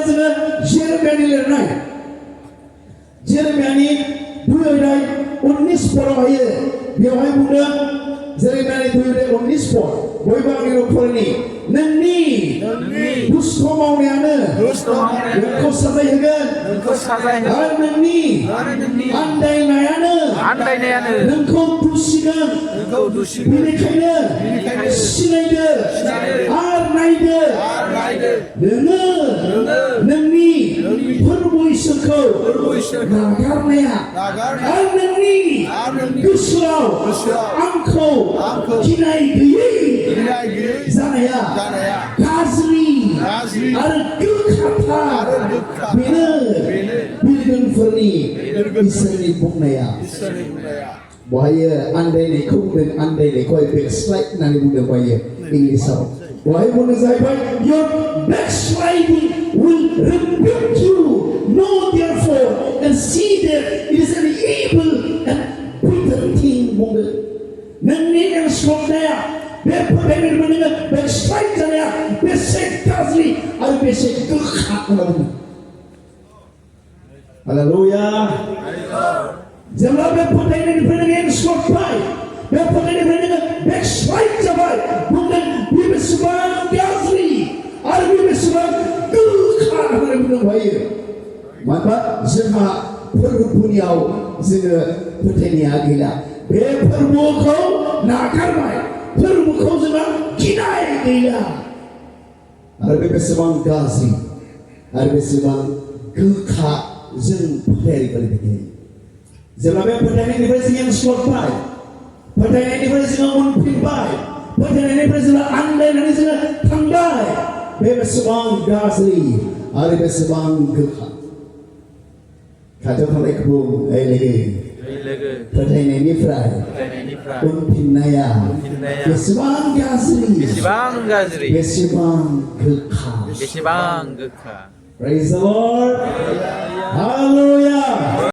जोङो जेरेमियानि लिरनाय जेरेमियानि 2:19 परावहाय बेवहाय बुंदों जेरेमियानि 2:19 पर बयबो आंनि न'खरनि नोंनि दुष्ट मावनायानो नोंखौ साजायहोगोन आरो नोंनि आन्दायनायानो नोंखौ दुसिगोन बेनिखायनो सिनायदो आरो नायदो नोङो नोंनि फोरबो इसोरखौ नागारनाया आरो नोंनि गोसोआव आंखौ गिनाय गैयै जानाया गाज्रि आरो गोखाथार बेनो बिरगोनफोरनि इसोरनि बुंनाया बहाय आन्दायनायखौ बुंदों आन्दायनायखौहाय बेकस्लाइड होननानै बुंदों बहाय इंलिसाव बहाय बुंदों जाहैबाय your backsliding will rebuke you know therefore and see that it is an evil and bitter thing बुंदों नोंनि एनस्लनाया बे फोथायनाय नोङो बेकस्लाइड जानाया बेसे गाज्रि आरो बेसे गोखा होनना हालेलुया जेब्ला बे फोथायनायनिफ्राय नोङो एनस्लबाय बे फोथायनायनिफ्राय नोङो बेकस्लाइड जाबाय बुंदों बे बेसेबां गाज्रि आरो बे बेसेबां गोखा होननानै बुंदों भायो मानोना जोंहा फोरबोनियाव जोङो फोथायनाया गैला बे फोरबोखौ नागारबाय फोरबोखौ जोंहा गिनाय गैला आरो बे बेसेबां गाज्रि आरो बेसेबां गोखा जों फोथायनायफोरनि थाखाय जेब्ला बे फोथायनायनिफ्राय जों एनस्लबाय फोथायनायनिफ्राय जोङो उनफिनबाय फोथायनायनिफ्राय जोङो आन्दायनानै जोङो थांबाय बे बेसेबां गाज्रि आरो बेसेबां गोखा खाथियाव थानायखौ लोगो फोथायनायनिफ्राय उनफिननाया बेसेबां गाज्रि बेसेबां गोखा बेसेबां गोखा Praise the Lord. Hallelujah.